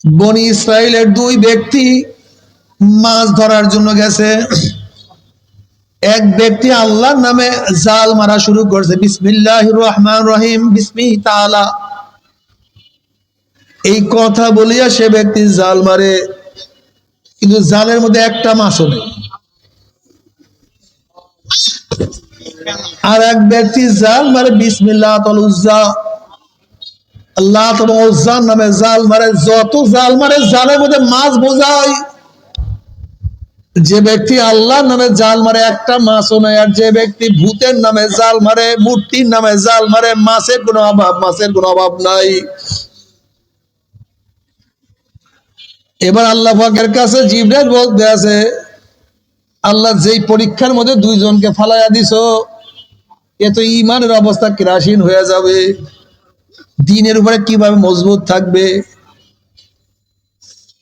বনি ইসরাইলের দুই ব্যক্তি মাছ ধরার জন্য গেছে। এক ব্যক্তি আল্লাহর নামে জাল মারা শুরু করছে, বিসমিল্লাহির রহমানির রহিম, বিসমিহি তাআলা এই কথা বলিয়া সে ব্যক্তি জাল মারে, কিন্তু জালের মধ্যে একটা মাছও নেই। আর এক ব্যক্তি জাল মারে বিসমিল্লাহ তাল উজ্জা, আল্লাহ এবং উজ্জার নামে জাল মারে। যত জাল মারে জালের মধ্যে মাছ বোঝায়। যে ব্যক্তি আল্লাহর নামে জাল মারে একটা মাছও নাই, আর যে ব্যক্তি ভূতের নামে জাল মারে, মূর্তির নামে জাল মারে, মাছের কোনো অভাব নাই। এবার আল্লাহ পাকের কাছে জিবরাইল বলতে আছে, আল্লাহ যেই পরীক্ষার মধ্যে দুইজনকে ফালাইয়া দিছো, এ তো ঈমানের অবস্থা কেরাসিন হয়ে যাবে, দ্বীনের উপরে কিভাবে মজবুত থাকবে।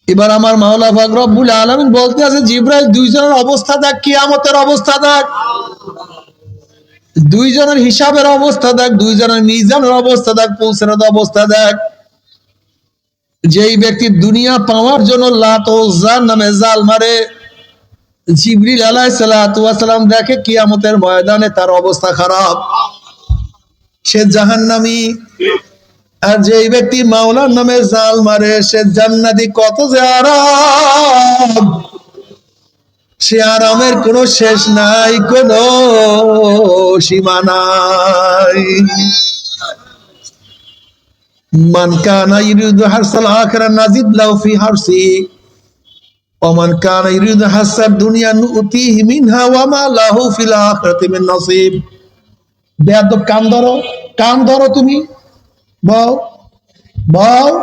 এবার আমার মাওলা পাক রব্বুল আলামিন বলতে আছে, জিবরাইল দুইজনের অবস্থা দেখ, কিয়ামতের অবস্থা দেখ, দুইজনের হিসাবের অবস্থা দেখ, দুইজনের মিজানের অবস্থা দেখ, পুলসেরাত অবস্থা দেখ। যেই ব্যক্তি দুনিয়া পাওয়ার জন্য লাত ও উজ্জার নামে জাল মারে, জিবরিল আলাইহিস সালাতু ওয়াস সালাম দেখে কিয়ামতের ময়দানে তার অবস্থা খারাপ, সে জাহান্নামী। আর যেই ব্যক্তি মাওলার নামে জাল মারে, সে জান্নাতি। কত যে আরাম, সে আরামের কোনো শেষ নাই, কোনো সীমা নাই। মান কানা ইউরিদু হারসাল আখিরা নাজিদ লাহু ফি হারসি ওয়া মান কানা ইউরিদু হারসাদ দুনিয়া নুতিহি মিনহা ওয়া মা লাহু ফিল আখিরাতি মিন নসিব। বেয়াদব, কান ধরো তুমি, বল বল।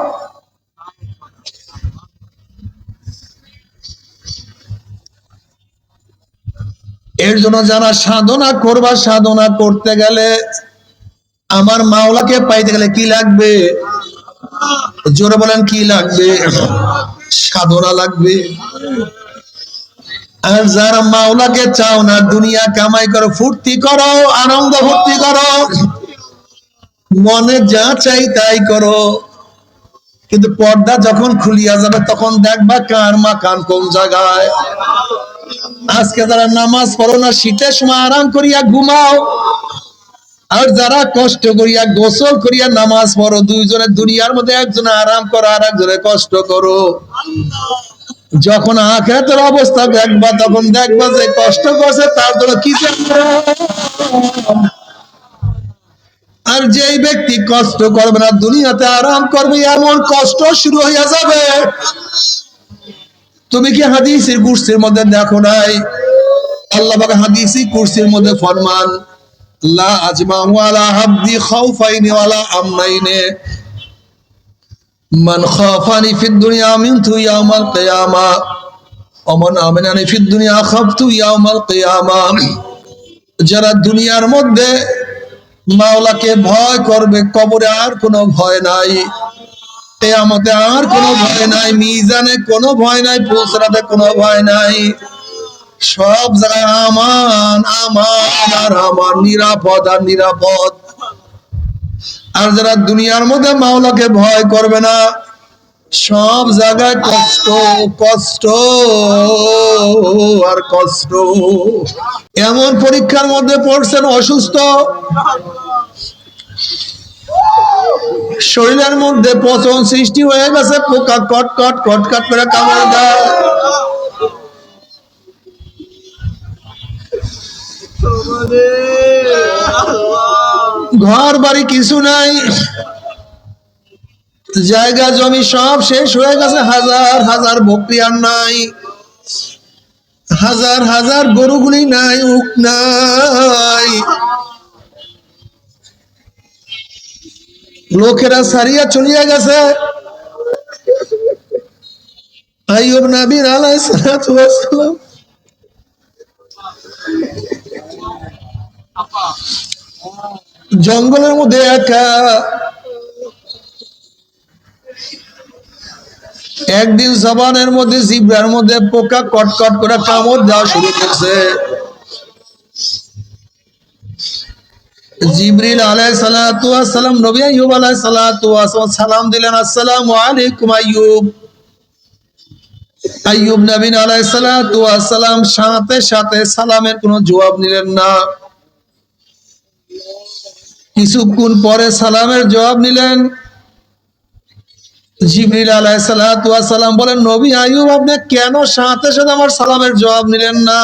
এর জন্য যারা সাধনা করবা, সাধনা করতে গেলে, আমার মাওলাকে পাইতে গেলে কি লাগবে? জোরে বলেন, কি লাগবে? সাধনা লাগবে। আর যারা মাওলাকে চাও না, দুনিয়া কামাই করো, ফুর্তি করো, আনন্দ ফুর্তি করো, মনে যা চাই তাই করো, কিন্তু পর্দা যখন খুলিয়া যাবে তখন দেখবা কার মাকান কোন জায়গায়। আজকে যারা নামাজ পড়ো না, শীতের সময় আরাম করিয়া ঘুমাও, আর যারা কষ্ট করিয়া গোসল করিয়া নামাজ পড়ো, দুইজনে দুনিয়ার মধ্যে একজনে আরাম করো আর একজনে কষ্ট করো। যখন আখিরাতের অবস্থা দেখবা, তখন দেখবা যে কষ্ট করছে তার জন্য কি। আর যেই ব্যক্তি কষ্ট করবে না, দুনিয়াতে আরাম করবে, এমন কষ্ট শুরু হইয়া যাবে। তুমি কি হাদিসের কুরসির মধ্যে দেখো নাই? আল্লাহ পাক হাদিসি কুরসির মধ্যে ফরমান, লা আজমাউ আলা আবদি খাউফাইনি ওয়ালা আমনাইনি, মান খাফানি ফিদ দুনিয়া মিনতু ইয়াউমাল কিয়ামা ওয়া মান আমানানি ফিদ দুনিয়া খাফতু ইয়াউমাল কিয়ামা। যারা দুনিয়ার মধ্যে মাওলাকে ভয় করবে, কবরে আর কোনো ভয় নাই, কিয়ামতে আর কোনো ভয় নাই, মিজানে কোনো ভয় নাই, পুলসিরাতে কোনো ভয় নাই, সব জায়গায় আমান আমান আর আমান, নিরাপদ আর নিরাপদ। আর যারা দুনিয়ার মধ্যে মাওলাকে ভয় করবে না, সব জায়গায় কষ্ট কষ্ট আর কষ্ট। এমন পরীক্ষার মধ্যে পড়ছেন, অসুস্থ, শরীরের মধ্যে পচন সৃষ্টি হয়ে গেছে, পোকা কটকট কটকট করে কামড় দেয়, ঘর বাড়ি কিছু নাই, জায়গা জমি সব শেষ হয়ে গেছে, হাজার হাজার বকরি আর নাই, হাজার হাজার গরুগুলি নাই, উক নাই, লোকেরা সারিয়া চলিয়া গেছে। আইয়ুব নবী আলাইহিস সালাতু ওয়াস সালাম জঙ্গলের মধ্যে একা, একদিন জবানের মধ্যে, জিহ্বার মধ্যে পোকা কটকট করে কামড় দেওয়া শুরু করছে। জিবরিল আলাইহিস সালাতু ওয়াস সালাম নবী আইয়ুব আলাইহিস সালাতু ওয়াস সালাম দিলেন, আসসালামু আলাইকুম আইয়ুব। আইয়ুব নবী আলাইহিস সালাতু ওয়াস সালাম সাথে সাথে সালামের কোনো জবাব নিলেন না। কিছুক্ষণ পরে সালামের জবাব নিলেন। জিবরিল আলাইহিস সালাতু ওয়াস সালাম বলেন, নবী আইয়ুব, আপনি কেন সাথে সাথে আমার সালামের জবাব নিলেন না?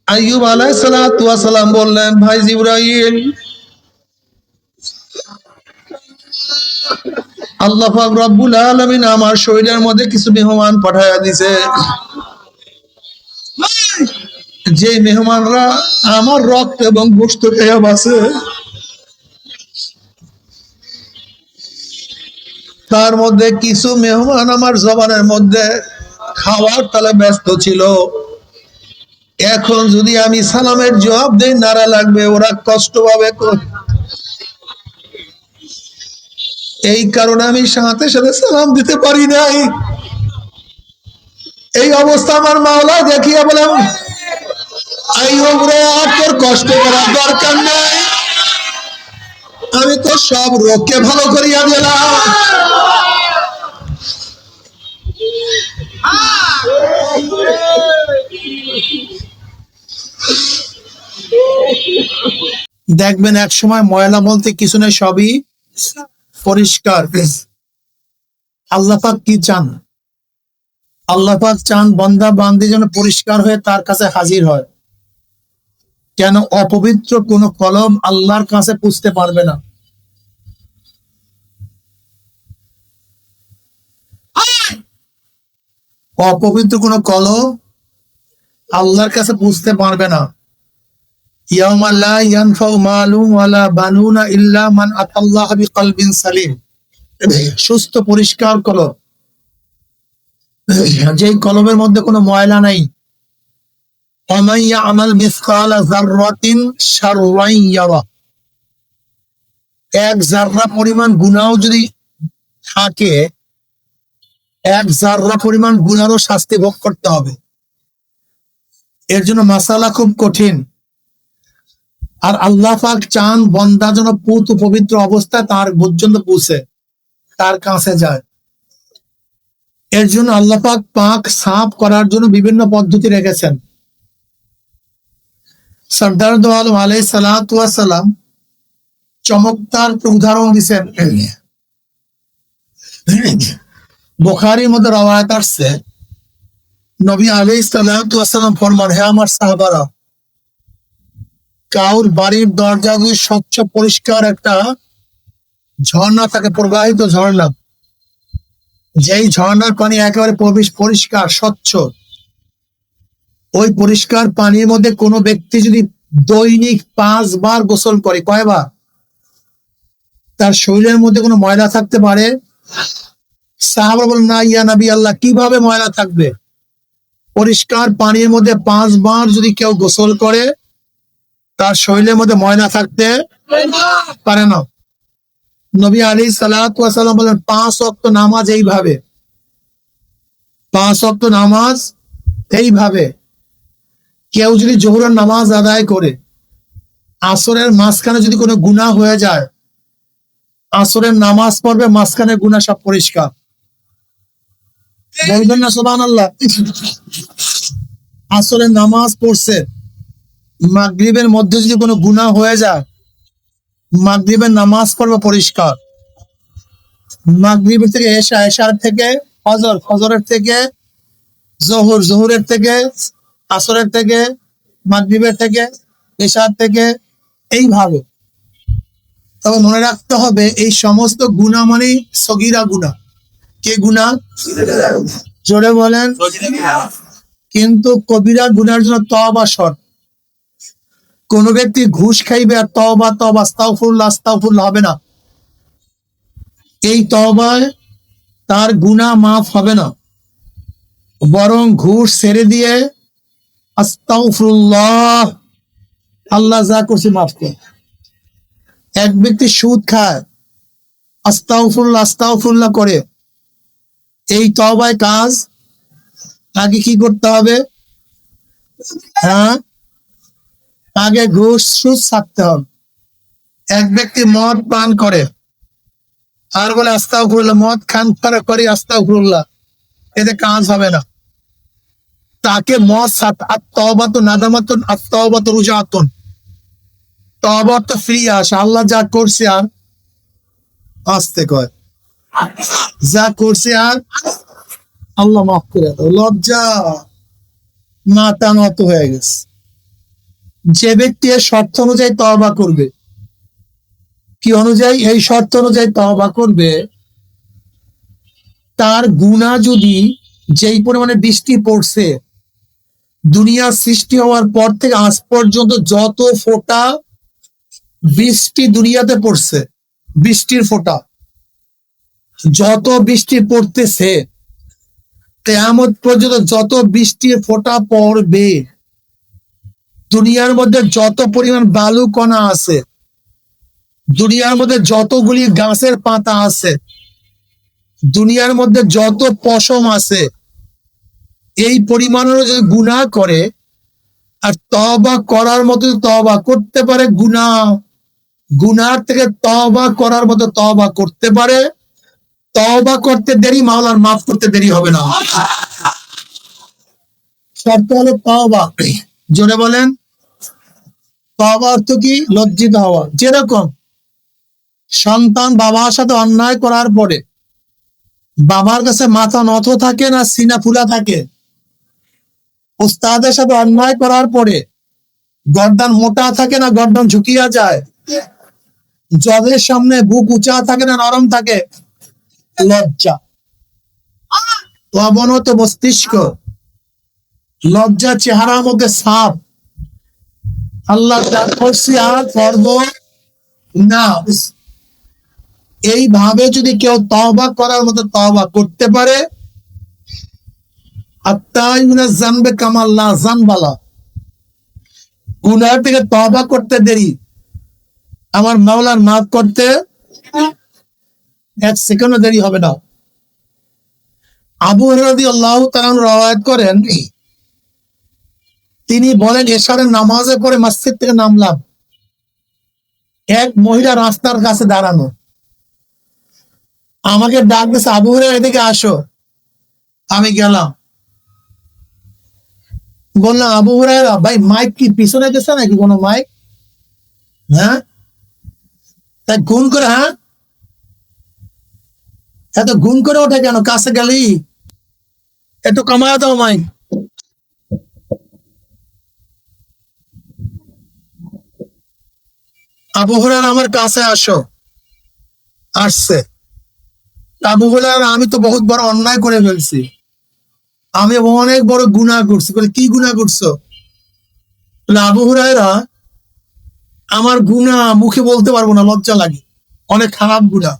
আইয়ুব আলাইহিস সালাতু ওয়াস সালাম বললেন, ভাই জিবরাইল, আল্লাহ পাক রব্বুল আলামিন আমার শরীরের মধ্যে কিছু মেহমান পাঠায়া দিছে, যে মেহমানরা আমার রক্ত এবং গোশত খেয়ে বাঁচে। তার মধ্যে কিছু মেহমান আমার জবানের মধ্যে খাওয়ার তালে ব্যস্ত ছিল। এখন যদি আমি সালামের জবাব দেই, নারা লাগবে, ওরা কষ্ট পাবে। এই কারণে আমি সাথে সাথে সালাম দিতে পারি নাই। এই অবস্থা আমার মাওলা দেখিয়া বলেন, আইয়ুব রে, আর তোর কষ্ট করার দরকার নাই, আমি তো সব রোগকে ভালো করিয়া দিলাম। দেখবেন এক সময় ময়লা বলতে কিছু নেই, সবই পরিষ্কার। আল্লাহ পাক কি চান? আল্লাহ পাক চান বান্দা বান্দি যেন পরিষ্কার হয়ে তার কাছে হাজির হয়। কেন? অপবিত্র কোন কলম আল্লাহর কাছে পুছতে পারবে না। অপবিত্র কোন কলম আল্লাহর কাছে পুছতে পারবে না। ইয়াউমা লা ইয়ানফাউ মালুন ওয়ালা বানুনা ইল্লা মান আতাল্লাহ বিকলবিন সালিম। সুস্থ পরিষ্কার কলম, যেই কলমের মধ্যে কোনো ময়লা নাই। ওয়ামান ইয়ামাল মিসকালা যাররাতিন শাররান ইয়ারা। এক জাররা পরিমাণ গুনাহ যদি থাকে, এক জাররা পরিমাণ গুনাহরও শাস্তি ভোগ করতে হবে। এর জন্য মাসালা খুব কঠিন। আর আল্লাহ পাক চান বান্দা যেন পুত পবিত্র অবস্থায় তার পর্যন্ত পৌঁছে, তার কাছে যায়। এর জন্য আল্লাহ পাক পাক সাফ করার জন্য বিভিন্ন পদ্ধতি রেখেছেন। সরদার দো আলম আলাইহিস সালাতু ওয়াস সালাম চমৎকার উদাহরণ দিয়েছেন। বুখারীর মধ্যে রওয়ায়াত আসছে, নবী আলাইহিস সালাতু ওয়াস সালাম ফরমান, হে আমার সাহাবারা, কাউর বাড়ির দরজা যদি স্বচ্ছ পরিষ্কার একটা ঝর্ণা থাকে, প্রবাহিত ঝর্ণা, যেই ঝর্ণার পানি একেবারে পরিষ্কার স্বচ্ছ, ওই পরিষ্কার পানির মধ্যে কোনো ব্যক্তি যদি দৈনিক 5 বার গোসল করে, কয়বার? তার শরীরের মধ্যে কোনো ময়লা থাকতে পারে? সাহাবা বলেন, না ইয়া নবী আল্লাহ, কিভাবে ময়লা থাকবে? পরিষ্কার পানির মধ্যে 5 বার যদি কেউ গোসল করে, তার শরীরের মধ্যে ময়লা থাকতে পারে না। নবী আলাইহিস সালাতু ওয়াস সালাম বলেন, 5 ওয়াক্ত নামাজ এইভাবে, 5 ওয়াক্ত নামাজ এইভাবে কেউ যদি জোহরের নামাজ আদায় করে, আসরের মাঝখানে যদি কোনো গুনাহ হয়ে যায়, আসরের নামাজ পড়বে, মাঝখানে গুনাহ সব পরিষ্কার। বলবেন না সুবহানাল্লাহ? আসরের নামাজ পড়ছে, মাগরিবের মধ্যে যদি কোনো গুনাহ হয়ে যায়, মাগরিবের নামাজ পড়বে পরিষ্কার। মাগরিবের থেকে এশা, এশার থেকে ফজর, ফজরের থেকে জোহর, জোহরের থেকে আসরের থেকে মাগরিবের থেকে এশার থেকে, এইভাবে। তবে মনে রাখতে হবে, এই সমস্ত গুনাহ মানে সগীরা গুনাহ। কে গুনাহ? জোরে বলেন। কিন্তু কবিরা গুনার জন্য তওবা শর্ত। কোন ব্যক্তি ঘুষ খাইবে আর তওবা তওবা আস্তাগফিরুল্লাহ আস্তাগফিরুল্লাহ হবে না, এই তওবায় তার গুনাহ মাফ হবে না। বরং ঘুষ ছেড়ে দিয়ে আস্তাগফিরুল্লাহ, আল্লাহ যা করছে মাফ কর। এক ব্যক্তি সুদ খায়, আস্তাগফিরুল্লাহ আস্তাগফিরুল্লাহ করে, এই তওবায় কাজ। আগে কি করতে হবে? হ্যাঁ, আগে ঘুষ সুদ ছাড়তে হবে। এক ব্যক্তি মদ পান করে আর বলে আস্তাগফিরুল্লাহ, মদ খান করে আস্তাগফিরুল্লাহ, এতে কাজ হবে না। তাকে তওবাতুন নাদামাতুন আত-তাওবাতু রুজআতুন, তওবা তো ফিরে আসা, আল্লাহ যা করছে আর আসতে কয়, যা করছে আর আল্লাহ মাফ করে দাও, লজ্জা মাথা নত হয়ে গেছে। যে ব্যক্তি এই শর্ত অনুযায়ী তওবা করবে, কি অনুযায়ী? এই শর্ত অনুযায়ী তওবা করবে, তার গুনাহ যদি যেই পরিমাণে বৃষ্টি পড়ছে দুনিয়ার সৃষ্টি হওয়ার পর থেকে আজ পর্যন্ত যত ফোঁটা বৃষ্টি দুনিয়াতে পড়ছে, বৃষ্টির ফোঁটা যত বৃষ্টি পড়তেছে, কিয়ামত পর্যন্ত যত বৃষ্টির ফোঁটা পড়বে, দুনিয়ার মধ্যে যত পরিমাণ বালু কণা আছে, দুনিয়ার মধ্যে যতগুলি গাছের পাতা আছে, দুনিয়ার মধ্যে যত পশম আছে, এই পরিমাণের যদি গুনাহ করে আর তওবা করার মতো তওবা করতে পারে, গুনার থেকে তওবা করার মতো তওবা করতে পারে, তওবা করতে দেরি, মাওলার মাফ করতে দেরি হবে না। শর্ত হলো তওবা। জোরে বলেন, তওবা অর্থ কি? লজ্জিত হওয়া। যেরকম সন্তান বাবার সাথে অন্যায় করার পরে বাবার কাছে মাথা নত থাকে না সিনা ফুলা থাকে, উস্তাদের সাথে অন্যায় করার পরে গর্দান মোটা থাকে না গর্দান ঝুঁকিয়া যায়, জজের সামনে বুক উঁচা থাকে না নরম থাকে, লজ্জা। অবনত মস্তিষ্ক, লজ্জা চেহারার মধ্যে সাপ, আল্লাহ যা করছি আর করব না, এইভাবে যদি কেউ তওবা করার মতো তওবা করতে পারে, আত্তাইয়ুনা জানবে কামাল্লা জানবালা, গুনাহ থেকে তওবা করতে দেরি, আমার মাওলার মাফ করতে এক সেকেন্ডও দেরি হবে না। আবু হুরায়রা রাদিয়াল্লাহু তাআলা রওয়ায়াত করেন, তিনি বলেন এশারের নামাজে পড়ে মসজিদ থেকে নামলাম, এক মহিলা রাস্তার কাছে দাঁড়ানো, আমাকে ডাক দিয়েছে, আবু হুরায়রা এদিকে আসো। আমি গেলাম, বললাম আবু হুরায়রা ভাই মাইক কি পিছনে দিচ্ছে নাকি কোনো মাইক? হ্যাঁ, তাই গুণ করে, হ্যাঁ এত গুণ করে ওঠে কেন? কাছে গেলি একটু কমায় দাও মাইক। আবু হুরায়রা আমার কাছে আসো, আসছে। আবু হুরায়রা, আমি তো বহুত বড় অন্যায় করে ফেলছি, আমি অনেক বড় গুনাহ করছি। বলে কি গুনাহ করছো? বলে আবু হুরায়রা, আমার গুনাহ মুখে বলতে পারবো না, লজ্জা লাগে, অনেক খারাপ গুনাহ,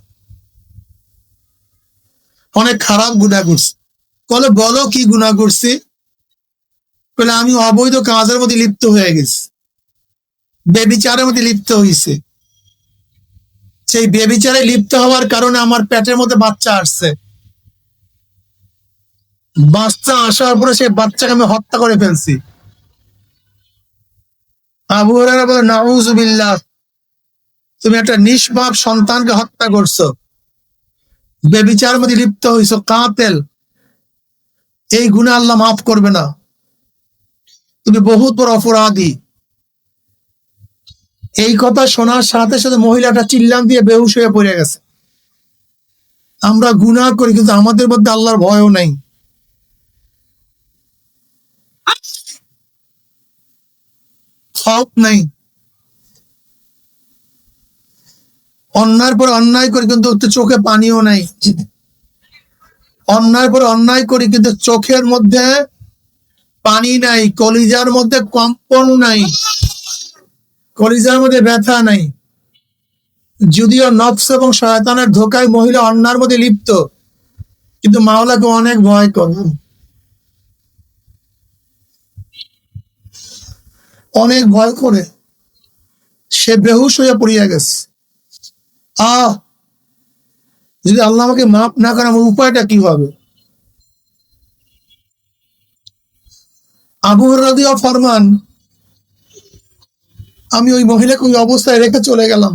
অনেক খারাপ গুনাহ করছি। বলে বলো কি গুনাহ করছি? বলে আমি অবৈধ কাজের মধ্যে লিপ্ত হয়ে গেছি, বেবিচারের মধ্যে লিপ্ত হয়েছে, সেই বেবিচারে লিপ্ত হওয়ার কারণে আমার পেটের মধ্যে বাচ্চা আসছে, বাচ্চা আসার পরে সেই বাচ্চাকে আমি হত্যা করে ফেলছি। আবু হুরায়রা বলে নাউজুবিল্লাহ, তুমি একটা নিষ্পাপ সন্তানকে হত্যা করছো, বেবিচার মধ্যে লিপ্ত হইছো, কাতেল, এই গুনাহ আল্লাহ মাফ করবে না, তুমি বহুত বড় অপরাধী। এই কথা শোনার সাথে সাথে মহিলাটা চিল্লাম দিয়ে বেহুশ হয়ে পড়ে গেছে। আমরা গুনাহ করি কিন্তু আমাদের মধ্যে আল্লাহর ভয়ও নাই, খৌফ নাই। অন্যায়ের পর অন্যায় করি কিন্তু চোখে পানিও নাই, অন্যায়ের পর অন্যায় করি কিন্তু চোখের মধ্যে পানি নাই, কলিজার মধ্যে কম্পন নাই, কলিজার মধ্যে ব্যথা নাই। যদিও নফস এবং শয়তানের ধোকায় মহিলা অন্যায়ের মধ্যে লিপ্ত, কিন্তু মাওলাকে অনেক ভয় করে, অনেক ভয় করে, সে বেহুশ হয়ে পড়িয়া গেছে। আহ, যদি আল্লাহ আমাকে মাফ না করে আমার উপায়টা কি হবে? আবু হুরায়রা ফরমান, আমি ওই মহিলাকে ওই অবস্থায় রেখে চলে গেলাম।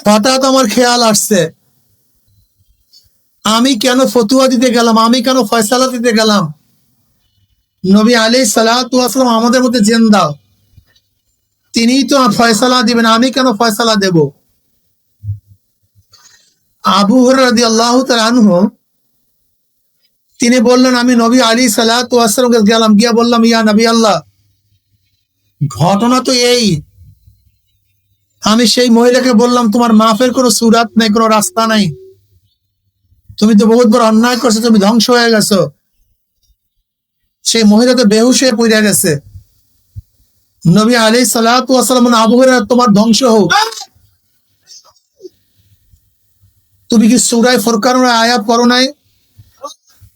হঠাৎ আমার খেয়াল আসছে, আমি কেন ফতুয়া দিতে গেলাম, আমি কেন ফয়সালা দিতে গেলাম? নবী আলাইহিস সালাতু ওয়াস সালাম আমাদের মধ্যে জিন্দা, তিনিই তো ফয়সালা দিবেন, আমি কেন ফয়সালা দেব? আবু হুরায়রা রাদিয়াল্লাহু তাআলা আনহু তিনি বললেন, আমি নবী আলাইহিস সালাতু ওয়াস সালামকে গেলাম, গিয়া বললাম, ইয়া নবী আল্লাহ, ঘটনা তো এই, আমি সেই মহিলাকে বললাম তোমার মাফের কোনো সুরাত নাই, কোনো রাস্তা নাই, তুমি তো বহুত বড় অন্যায় করছো, তুমি ধ্বংস হয়ে গেছো। সেই মহিলা তো বেহুশ হয়ে পড়ে গেছে। নবী আলাইহিস সালাতু ওয়াস সালাম বলেন, আবু হুরায়রা তোমার ধ্বংস হোক, তুমি কি সূরা ফুরকানের আয়াত পড়ো নাই?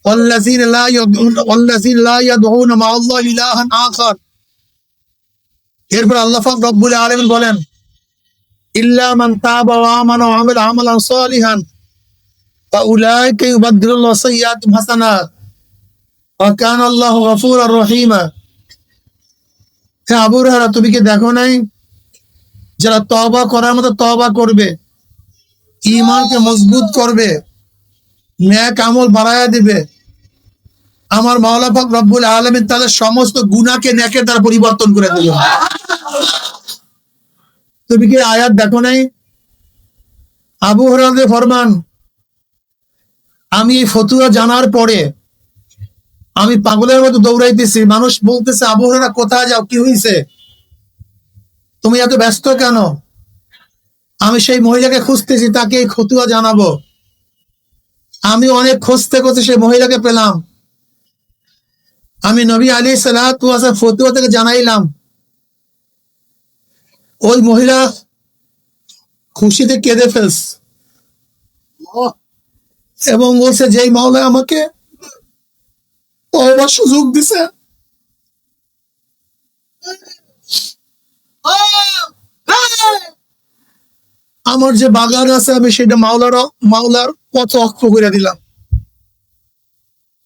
ওয়াল্লাযীনা লা ইয়াদউনা মা আল্লাহ ইলাহান আখার। এরপর আল্লাহ পাক রব্বুল আলামিন বলেন, ইল্লা মান তাবা ওয়া আমানা ওয়া আমিলা আমালান সালিহান ফাউলাইকা ইউবাদদিলুল্লাহু সাইয়্যাতিহিম হাসানাত ওয়া কানা আল্লাহু গফুরার রহিমা। হে আবু হুরায়রা, তুমি কি দেখো নাই, যারা তওবা করার মতো তওবা করবে, ঈমানকে মজবুত করবে, নেক আমল বাড়ায়া দিবে, আমার মাওলা পাক রব্বুল আলামিন তাদের সমস্ত গুনাহকে নেকের দ্বারা পরিবর্তন করে দিবেন। তুমি কি আয়াত দেখো নাই? আবু হুরায়রা ফরমান, আমি এই ফতুয়া জানার পরে আমি পাগলের মতো দৌড়াইতেছি, মানুষ বলতেছে, আবু হুরায়রা কোথায় যাও, কি হয়েছে, তুমি এত ব্যস্ত কেন? আমি সেই মহিলাকে খুঁজতেছি, তাকে এই ফতুয়া জানাবো। আমি অনেক খুঁজতে খুঁজতে সেই মহিলাকে পেলাম, আমি নবী আলাইহিস সালাতু ওয়াস সালাম ফতুয়া থেকে জানাইলাম। ওই মহিলা খুশিতে কেঁদে ফেলছে এবং বলছে, যেই মাওলা আমাকে তওবার সুযোগ দিছে, আমার যে বাগান আছে আমি সেটা মাওলার পথ অক্ষ করে দিলাম।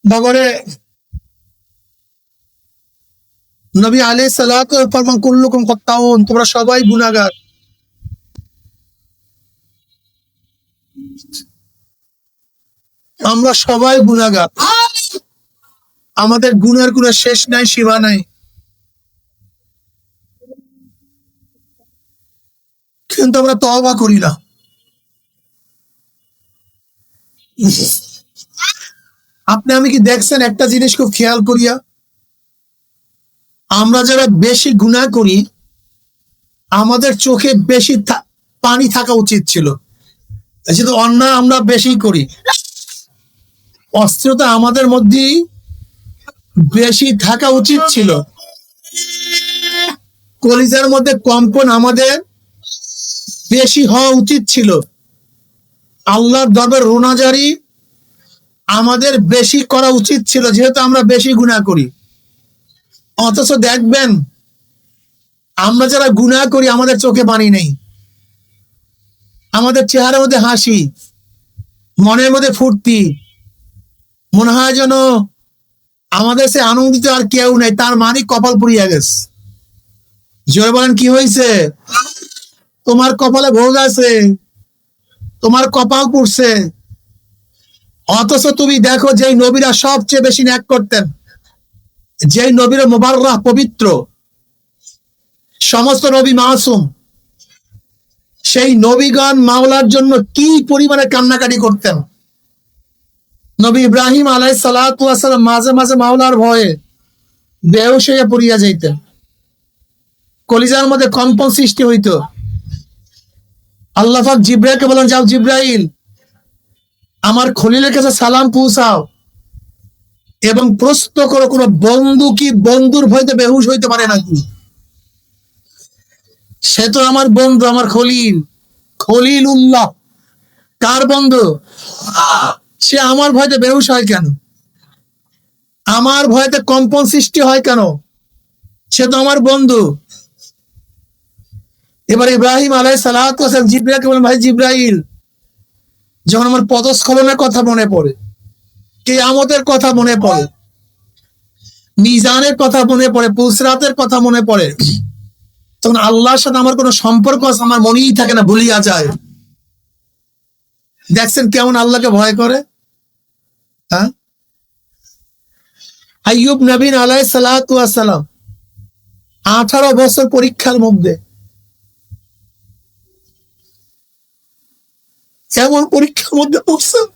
বাবারে, নবী আলাইহিস সালাতু ওয়াস সালাম ফরমান, কুল্লুকুম খাত্তাউন, তোমরা সবাই গুনাহগার। আমরা সবাই গুনাহগার, আমাদের গুনার কোনো শেষ নাই, সীমা নাই, কিন্তু আমরা তওবা করি না। আপনি আমি কি দেখছেন একটা জিনিস খুব খেয়াল করিয়া, আমরা যারা বেশি গুনাহ করি আমাদের চোখে বেশি পানি থাকা উচিত ছিল, যেহেতু অন্যায় আমরা বেশি করি, অস্থিরতা আমাদের মধ্যেই বেশি থাকা উচিত ছিল, কলিজার মধ্যে কম্পন আমাদের বেশি হওয়া উচিত ছিল, আল্লাহর দরবারে রোনাজারি আমাদের বেশি করা উচিত ছিল, যেহেতু আমরা বেশি গুনাহ করি। অথচ দেখবেন আমরা যারা গুনাহ করি আমাদের চোখে পানি নেই, আমাদের চেহারার মধ্যে হাসি, মনের মধ্যে ফুর্তি, মনে হয় যেন আমাদের সে আনন্দিত আর কেউ নেই, তার মানে কপাল পুড়িয়ে গেছে। জোরে বলেন, কি হয়েছে? তোমার কপালে ভোগ আছে, তোমার কপাল পুড়ছে। অথচ তুমি দেখো, যেই নবীরা সবচেয়ে বেশি ন্যাক করতেন, যেই নবীরা মুবাররাহ পবিত্র, সমস্ত নবী মাসুম, সেই নবীগণ মাওলার জন্য কি পরিমাণে কান্নাকাটি করতেন। নবী ইব্রাহিম আলাইহিস সালাতু ওয়াস সালাম মাঝে মাঝে মাওলার ভয়ে বেহুশ হয়ে পড়িয়া যাইতেন, কলিজার মধ্যে কম্পন সৃষ্টি হইত। আল্লাহ পাক জিব্রাইলকে বলেন, যাও জিব্রাইল, আমার খলিলের কাছে সালাম পৌঁছাও এবং প্রশ্ন করো, কোন বন্ধু কি বন্ধুর ভয়তে বেহুশ হইতে পারে নাকি? সে তো আমার বন্ধু, আমার খলিল, খলিলুল্লাহ। কার বন্ধু? সে আমার ভয়তে বেহুশ হয় কেন? আমার ভয়তে কম্পন সৃষ্টি হয় কেন? সে তো আমার বন্ধু। এবার ইব্রাহিম আলাইহিস সালাতু ওয়াস সালাম জিব্রাইলকে বলেন, ভাই জিব্রাইল, যখন আমার পদস্খলনের কথা মনে পড়ে, কিয়ামতের কথা মনে পড়ে, মিজানের কথা মনে পড়ে, পুসরাতের কথা মনে পড়ে, তখন আল্লাহর সাথে আমার কোনো সম্পর্ক আছে আমার মনেই থাকে না, ভুলিয়া যায়। দেখছেন কেমন আল্লাহকে ভয় করে? হ্যাঁ, আইয়ুব নবীন আলাইহিস সালাতু ওয়াস সালাম 18 বছর পরীক্ষার মধ্যে, এমন পরীক্ষার মধ্যে পড়ছেন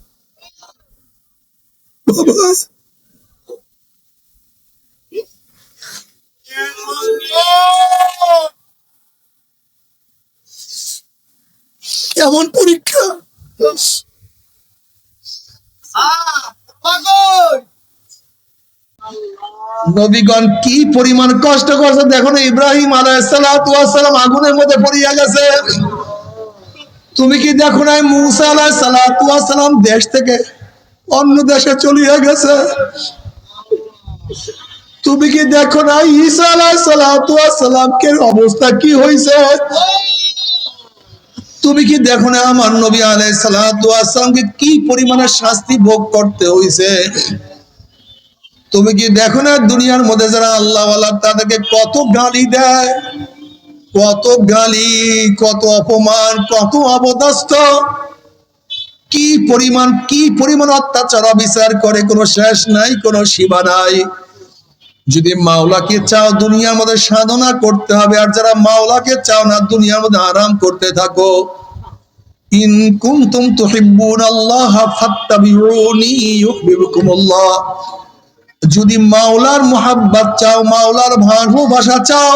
বাবা, এমন পরীক্ষা। নবীগণ কি পরিমাণ কষ্ট করছে দেখো না। ইব্রাহিম আলাইহিস সালাতু ওয়াস সালাম আগুনের মধ্যে পড়িয়া গেছে। তুমি কি দেখো না মূসা আলাইহিস সালাতু ওয়াস সালাম দেশ থেকে অন্য দেশে চলিয়া গেছে। তুমি কি দেখো না ঈসা আলাইহিস সালাতু ওয়াস সালামকে অবস্থা কি হয়েছে। তুমি কি দেখো না আমার নবী আলাইহিস সালাতু ওয়াস সালামকে কি পরিমাণের শাস্তি ভোগ করতে হয়েছে। তুমি কি দেখো না দুনিয়ার মধ্যে যারা আল্লাহ ওয়ালা তাদেরকে কত গালি দেয়, কত গালি, কত অপমান, কত অবদস্থ, কি পরিমাণ অত্যাচার অবিচার করে, কোনো শেষ নাই, কোনো সীমা নাই। যদি মাওলাকে চাও দুনিয়ার মধ্যে সাধনা করতে হবে, আর যারা মাওলাকে চাও না দুনিয়ার মধ্যে আরাম করতে থাকো। ইন কুনতুম তুহিব্বুনাল্লাহ ফাত্তাবিউনি ইউহিব্বুকুমুল্লাহ। যদি মাওলার মুহাব্বত চাও, মাওলার ভালোবাসা চাও,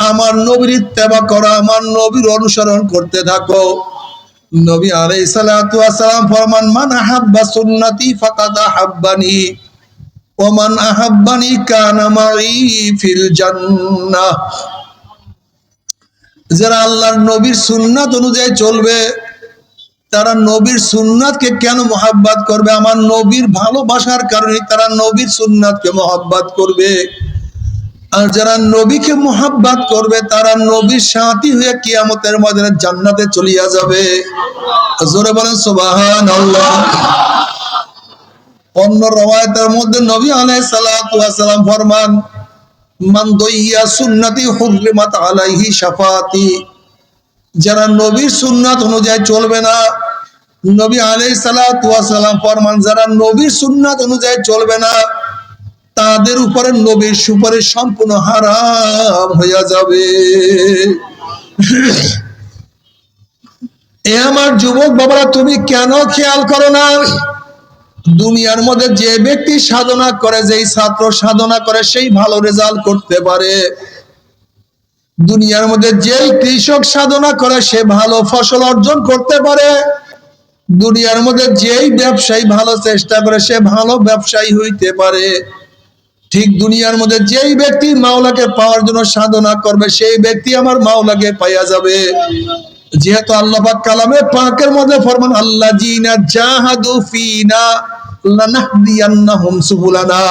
আমার নবীর ইত্তেবা করো, আমার নবীর অনুসরণ করতে থাকো। নবী আলাইহিস সালাতু ওয়াস সালাম ফরমান, মান আহাব্বা সুন্নতি ফাকাদ আহাব্বানি ওয়া মান আহাব্বানি কানা মাই ফিল জান্নাহ। যারা আল্লাহর নবীর সুন্নাত অনুযায়ী চলবে তারা নবীর সুন্নাতকে কেন মহাব্বত করবে? আমার নবীর ভালোবাসার কারণে তারা নবীর সুন্নাতকে মহাব্বত করবে। আর যারা নবীকে মহাব্বত করবে তারা নবীর সাথী হয়ে কিয়ামতের ময়দানে জান্নাতে চলিয়া যাবে। জোরে বলেন সুবহানাল্লাহ। অন্য রওয়ায়াতের মধ্যে নবী আলাইহিস সালাতু ওয়াস সালাম ফরমান, মান দাইয়া সুন্নতি হুররিমাত আলাইহি শাফাতি। যারা নবীর সুন্নাত অনুযায়ী চলবে না, নবী আলাইহিস সালাতু ওয়াস সালাম ফরমান, যারা নবীর সুন্নাত অনুযায়ী চলবে না তাদের উপরে নবীর সুপারিশ সম্পূর্ণ হারাম হইয়া যাবে। এ আমার যুবক বাবারা, তুমি কেন খেয়াল করো না? দুনিয়ার মধ্যে যে ব্যক্তি সাধনা করে, যেই ছাত্র সাধনা করে সেই ভালো রেজাল্ট করতে পারে। দুনিয়ার মধ্যে যেই কৃষক সাধনা করে সে ভালো ফসল অর্জন করতে পারে। দুনিয়ার মধ্যে যেই ব্যবসায়ী ভালো চেষ্টা করে সে ভালো ব্যবসায়ী হইতে পারে। ঠিক দুনিয়ার মধ্যে যেই ব্যক্তি মাওলাকে পাওয়ার জন্য সাধনা করবে সেই ব্যক্তি আমার মাওলাকে পাইয়া যাবে। যেহেতু আল্লাহ পাক কালামে পাকের মধ্যে ফরমান, আল্লাযীনা জাহাদু ফিনা লানাহদিয়ান্নাহুম সুবুলানা।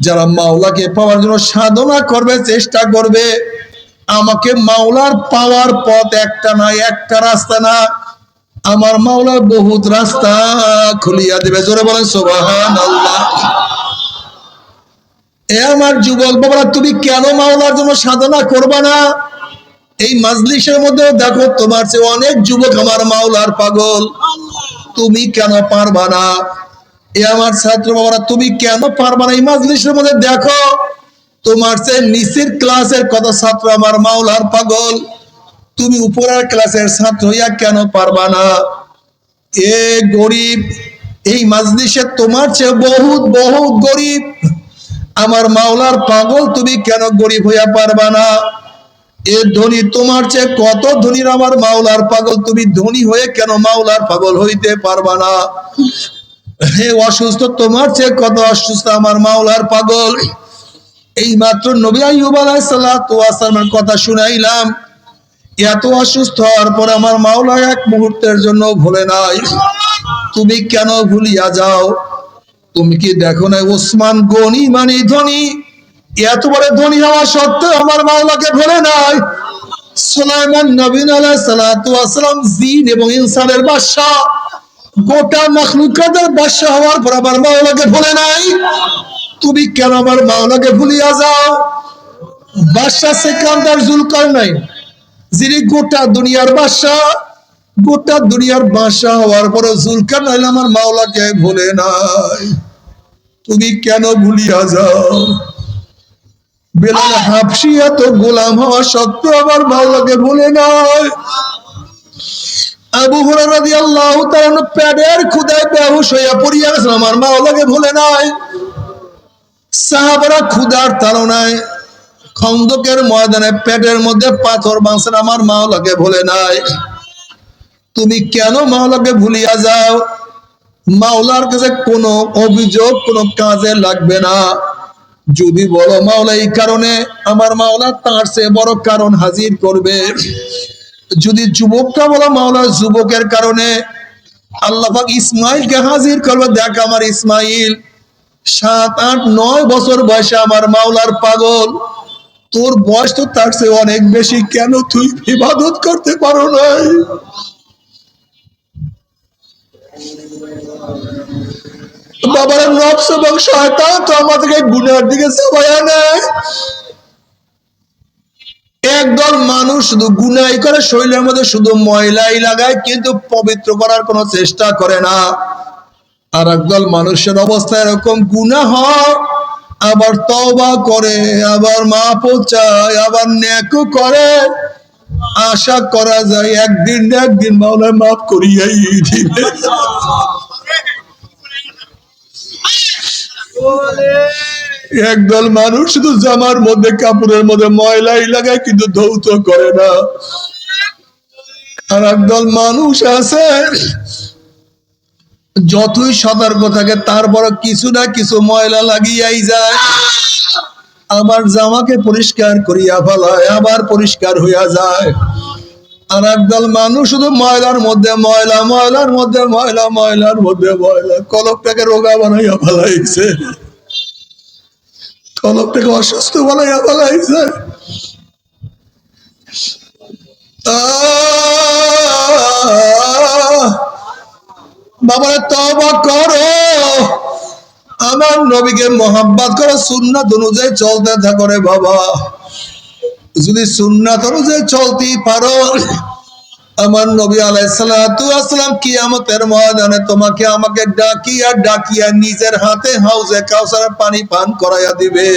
যারা মাওলাকে পাওয়ার জন্য সাধনা করবে, চেষ্টা করবে, আমাকে মাওলার পাওয়ার পথ একটা না, একটা রাস্তা না, আমার মাওলা বহুত রাস্তা খুলিয়া দিবে। জোরে বলেন সুবহানাল্লাহ। এ আমার যুবক বাবারা, তুমি কেন মাওলার জন্য সাধনা করবা না? এই মাজলিসের মধ্যে দেখো তোমার চেয়ে অনেক যুবক আমার মাওলার পাগল, তুমি কেন পারবা না? এ আমার ছাত্র বাবারা, তুমি কেন পারবা না? এই মাজলিসের মধ্যে দেখো তোমার চেয়ে নিচের ক্লাসের কত ছাত্র আমার মাওলার পাগল, তুমি উপরের ক্লাসের ছাত্র হইয়া কেন পারবা না? এ গরিব, এই মাজলিসে তোমার চেয়ে বহুত বহুত গরিব আমার মাওলার পাগল, তুমি কেন গরিব হইয়া পারবা না? এ ধনী, তোমার চেয়ে কত ধনীর আমার মাওলার পাগল, তুমি ধনী হয়ে কেন মাওলার পাগল হইতে পারবা না? হে অসুস্থ, তোমার চেয়ে কত অসুস্থ আমার মাওলার পাগল। এই মাত্র নবী আইয়ুব আলাইহিস সালাতু ওয়াস সালামের কথা শুনাইলাম। এত অসুস্থ হওয়ার পর আমার মাওলা এক মুহূর্তের জন্য ভুলে নাই। তুমি কেন ভুলিয়া যাও? তুমি কি দেখো না ওসমান গনি মানে ধনী, এত বড় ধনী হওয়া সত্ত্বেও আমার মাওলাকে ভুলে নাই। সুলাইমান নবী আলাইহিস সালাতু ওয়াস সালাম জিন এবং ইনসানের বাদশা, গোটা মাখলুকাতের বাদশা হওয়ার পর আমার মাওলাকে ভুলে নাই। তুমি কেন আমার মাওলাকে ভুলিয়া যাও? বাদশা সিকান্দার জুলকারনাইন, যিনি গোটা দুনিয়ার বাদশা, গোটা দুনিয়ার বাদশা হওয়ার পরে জুলকারনাইন আমার মাওলাকে ভুলে নাই, তুমি কেন ভুলিয়া যাও? বেলাল হাবশী এত গোলাম হওয়া সত্ত্বেও আমার মাওলাকে ভুলে নাই। আবু হুরায়রা রাদিয়াল্লাহু তাআলা পেটের ক্ষুধায় বেহুশ হইয়া পড়িয়া গেছেন, আমার মাওলাকে ভুলে নাই। সাহাবারা ক্ষুধার তাড়নায় খন্দকের ময়দানে পেটের মধ্যে পাথর বাঁধছেন, আমার মাওলাকে ভুলে নাই। তুমি কেন মাওলাকে ভুলিয়া যাও? মাওলার কাছে কোনো অভিযোগ কোনো কাজে লাগবে না। যদি বলো মাওলা এই কারণে, আমার মাওলা তার চেয়ে বড় কারণ হাজির করবে। যদি যুবকটা বলো মাওলা যুবকের কারণে, আল্লাহ পাক ইসমাইলকে হাজির করবে। দেখ আমার ইসমাইল 7, 8, 9 বছর বয়সে আমার মাওলার পাগল, তোর বয়স তো তার চেয়ে অনেক বেশি, কেন তুই ইবাদত করতে পারো নাই? বাবার নফস এবং শয়তান তো আমাদেরকে গুনার দিকে চাপায়া নেয়। একদল মানুষ শুধু গুনাই করে, শরীরের মধ্যে শুধু ময়লাই লাগায়, কিন্তু পবিত্র করার কোনো চেষ্টা করে না। আর একদল মানুষের অবস্থা এরকম, গুনাহ হয় আবার তওবা করে, আবার মাফও চায়, আবার নেকও করে, আশা করা যায় একদিন না একদিন মাওলা মাফ করিয়াই দিবে। একদল মানুষ শুধু জামার মধ্যে কাপড়ের মধ্যে ময়লাই লাগায়, কিন্তু ধৌত করে না। আর একদল মানুষ আছে যতই সতর্ক থাকে তারপর কিছু না কিছু ময়লা লাগিয়াই যায়। আমার জামাকে পরিষ্কার করিয়া ফেলায়, আবার পরিষ্কার হইয়া যায়। আর একদল মানুষ শুধু ময়লার মধ্যে ময়লা, ময়লার মধ্যে ময়লা, ময়লার মধ্যে ময়লা, কলকটাকে রোগা বানাইয়া ফেলাইছে, কলকটাকে অসুস্থ বানাইয়া ফেলাইছে। বাবারা তওবা করো, আমার নবীকে মোহাব্বত করো, সুন্নাত অনুযায়ী চলতে থাকো রে বাবা। যদি সুন্নাত অনুযায়ী চলতেই পারো, আমার নবী আলাইহিস সালাতু ওয়াস সালাম কিয়ামতের ময়দানে তোমাকে আমাকে ডাকিয়া ডাকিয়া নিজের হাতে হাউজে কাউসারের পানি পান করাইয়া দিবে।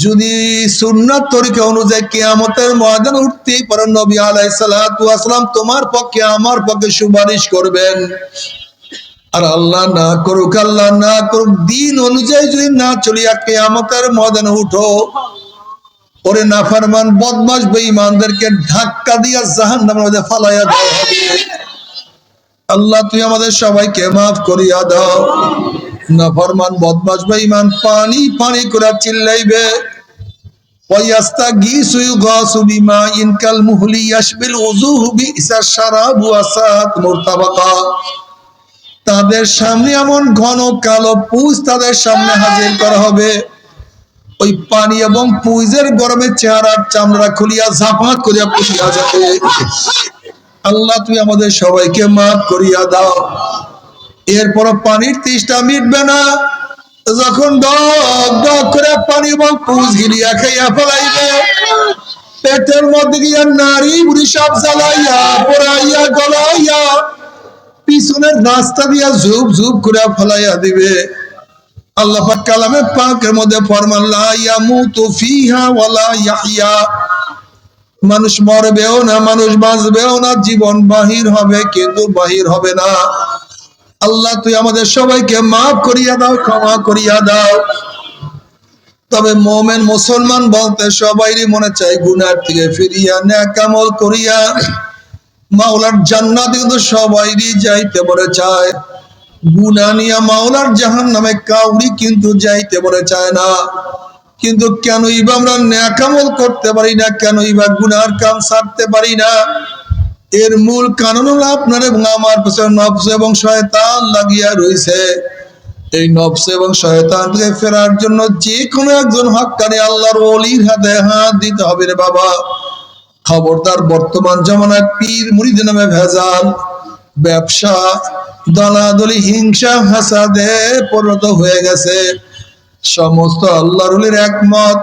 যদি সুন্নাত তরিকা অনুযায়ী কিয়ামতের ময়দানে উঠতেই পারো, নবী আলাইহিস সালাতু ওয়াস সালাম তোমার পক্ষে আমার পক্ষে সুপারিশ করবেন। আর আল্লাহ না করুক, আল্লাহ না করুক, দিন অনুযায়ী যদি না চলিয়া কিয়ামতের ময়দানে উঠো, ওরে নাফরমান বদমাশ বেঈমানদেরকে ধাক্কা দিয়া জাহান্নামের মধ্যে ফালাইয়া দেওয়া হবে। আল্লাহ তুই আমাদের সবাইকে মাফ করিয়া দাও। নাফরমান বদমাশ বেঈমান পানি পানি করে চিল্লাইবে, ওয়াস্তাগীসু ইউগাসু বিমাইন কাল মুহলি ইয়াশবিল উযুহু বিইসা শারাবু ওয়াসাত মুরতাবাকা। তাদের সামনে এমন ঘন কালো পুঁজ তাদের সামনে হাজির করা হবে, ওই পানি এবং পুঁজের গরমে চেহারার চামড়া খুলিয়া ঝাপাত করিয়া পুষিয়া যাবে। আল্লাহ তুমি আমাদের সবাইকে মাফ করিয়া দাও। এরপর পানির তৃষ্ণা মিটবে না, যখন ডক ডক করে পানি এবং পুঁজ গিলিয়া খাইয়া ফেলাইবে, পেটের মধ্যে গিয়া নারী বুড়ি সব জ্বালাইয়া পোড়াইয়া গলাইয়া পিছনের রাস্তা দিয়া ঝুপ ঝুপ করে ফেলাইয়া দিবে। আল্লাহ পাক কালামে পাকের মধ্যে ফরমান, লা ইয়ামুতু ফিহা ওয়ালা ইয়াহইয়া। মানুষ মরবেও না, মানুষ বাঁচবেও না, জীবন বাহির হবে কিন্তু বাহির হবে না। আল্লাহ তুই আমাদের সবাইকে মাফ করিয়া দাও, ক্ষমা করিয়া দাও। তবে মুমিন মুসলমান বলতে সবাইরই মনে চাই গুনাহ থেকে ফিরিয়া নেক আমল করিয়া মাওলার জান্নাতে কিন্তু সবাইরই যাইতে মনে চায়। গুনাহ নিয়া মাওলার জাহান্নামে কাউরি কিন্তু যাইতে মনে চায় না। কিন্তু কেনই বা আমরা নেক আমল করতে পারি না, কেনই বা গুনাহর কাম ছাড়তে পারি না? এর মূল কারণ হলো আপনার এবং আমার পেছনে নফস এবং শয়তান লাগিয়া রয়েছে। এই নফস এবং শয়তান থেকে ফেরার জন্য যে কোনো একজন হক্কানি আল্লাহর ওলির হাতে হাত দিতে হবে রে বাবা। খবরদার, বর্তমান জামানায় পীর মুরিদ নামে ভেজাল, ব্যবসা, দলাদলি, হিংসা, হাসাদে পরিণত হয়ে গেছে। সমস্ত আল্লাহর ওলির একমত,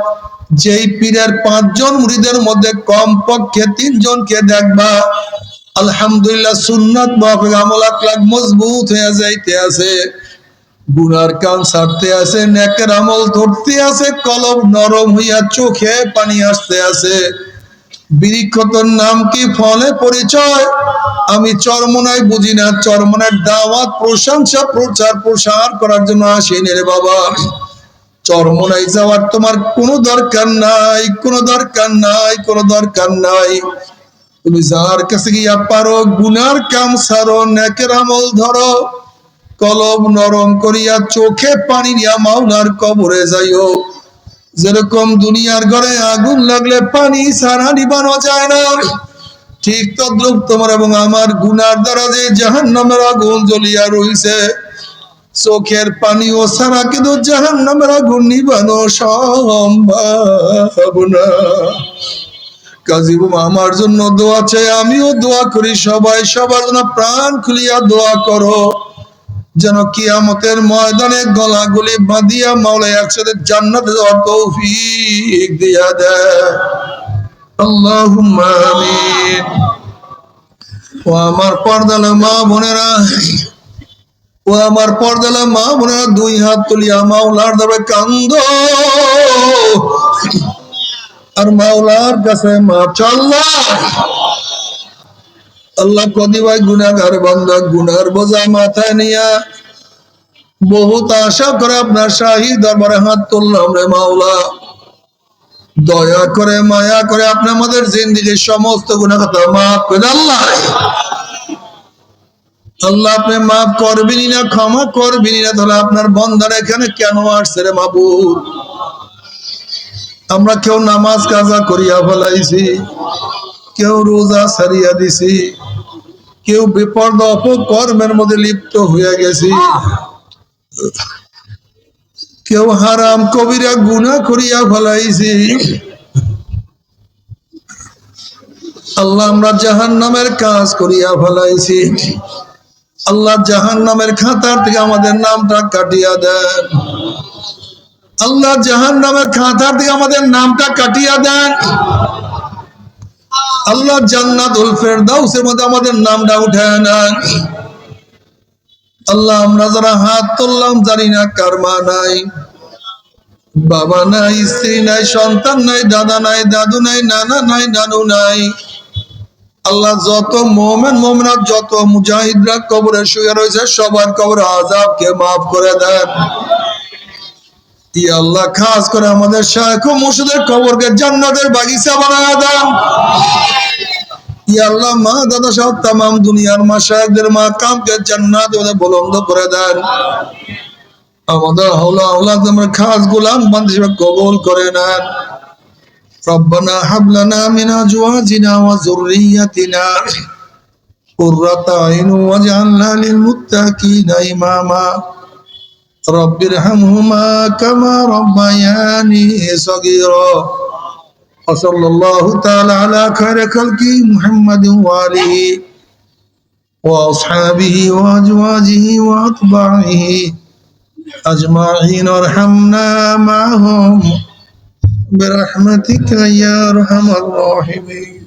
যেই পীরের 5 জন মুরিদের মধ্যে কমপক্ষে 3 জনকে দেখবা আলহামদুলিল্লাহ সুন্নাত মাফিক আমল আকলাক মজবুত হয়ে যাইতে আছে, গুনার কাম ছাড়তে আছে, নেকের আমল ধরতে আছে, কলব নরম হইয়া চোখে পানি আসতে আছে। বৃক্ষতর নাম কি, ফলে পরিচয় আমি চরমনাই বুঝি না। চরমনার দাওয়াত প্রশংসা প্রচার প্রসার করার জন্য আসেনি রে বাবা। চরমনাই যাওয়ার তোমার কোনো দরকার নাই, কোনো দরকার নাই, কোনো দরকার নাই। তুমি যার কাছে গিয়া পারো গুনার কাম ছাড়ো, নেকের আমল ধরো, কলব নরম করিয়া চোখে পানি দিয়া মাওলার কবরে যাইও। যেরকম দুনিয়ার ঘরে আগুন লাগলে পানি ছাড়া নিবানো যায় না, ঠিক তদ্রুপ তোমার এবং আমার গুনার দ্বারা যে জাহান্নামের আগুন জ্বলিয়া রইছে, চোখের পানি ও ছাড়া কিন্তু জাহান্নামের আগুন নিবানো সম্ভব না। কাজী বাবা আমার জন্য দোয়া চাই, আমিও দোয়া করি, সবাই সবার জন্য প্রাণ খুলিয়া দোয়া করো, যেন কিয়ামতের ময়দানে গলাগুলি বাঁধিয়া মাওলা একসাথে জান্নাতে যাওয়ার তৌফিক দিয়া দেয়। আল্লাহুম্মা আমিন। ও আমার পর্দালা মা বোনেরা, ও আমার পর্দালা মা বোনেরা, দুই হাত তুলিয়া মাওলার দরবারে কান্দো আর মাওলার কাছে মাপ চাও। আল্লাহ কদি ভাই গুনাহগার বান্দা, গুনার বোঝা মাথায় নিয়া বহুত আশা করে আপনার শাহী দরবারে হাত তুললাম রে মাওলা। দয়া করে মায়া করে আপনি আমাদের জিন্দেগির সমস্ত গুনাহ খাতা মাফ করে আল্লাহ। আল্লাহ আপনি মাফ করবেনই না, ক্ষমা করবেনই না, তাহলে আপনার বন্দার এখানে কেন আসছে রে মাবুদ? আমরা কেউ নামাজ কাজা করিয়া ফেলাইছি, কেউ রোজা ছাড়িয়া দিছি, কেউ বিপর্দ অপকর্মের মধ্যে লিপ্ত হইয়া গেছি, কেউ হারাম কবিরা গুনাহ করিয়া ফেলাইছি। আল্লাহ আমরা জাহান্নামের কাজ করিয়া ফেলাইছি। আল্লাহ জাহান্নামের খাতার থেকে আমাদের নামটা কাটিয়া দেন। আল্লাহ জাহান্নামের খাতার থেকে আমাদের নামটা কাটিয়া দেন। আল্লাহ জান্নাতুল ফেরদাউসের মধ্যে আমাদের নামটা উঠায় নেন। আল্লাহ আমরা যারা হাত তুললাম জানি না কার মা নাই, বাবা নাই, স্ত্রী নাই, সন্তান নাই, দাদা নাই, দাদু নাই, নানা নাই, নানু নাই। আল্লাহ যত মোমেন মোমেনাত, যত মুজাহিদরা কবরে শুয়ে রয়েছে, সবার কবর আযাবকে মাফ করে দেন। ইয়া আল্লাহ খাস করে আমাদের শায়খ ও মুর্শিদের কবরকে জান্নাতের বাগিচা বানায় দেন। ইয়া আল্লাহ মা দাদা সহ তামাম দুনিয়ার মাশায়েখদের মাকামকে জান্নাতে বুলন্দ করে দেন। আমাদের হাওলা আওলাদ আমরা খাস গোলাম বান্দা হিসেবে কবুল করে নেন। রব্বানা হাব লানা মিন আজওয়াজিনা ওয়া যুররিয়াতিনা কুররাতা আইন ওয়াজআলনা লিল মুত্তাকিনা ইমামা। রব্বিরহামহুমা কামা রব্বায়ানি সগীরা। ওয়া সাল্লাল্লাহু তাআলা আলা খায়রি খালকি মুহাম্মাদিন ওয়া আলিহি ওয়া আসহাবিহি ওয়া আজওয়াজিহি ওয়া আতবাইহি আজমাইন। আরহামনা মা'হুম برحمتك يا أرحم الراحمين.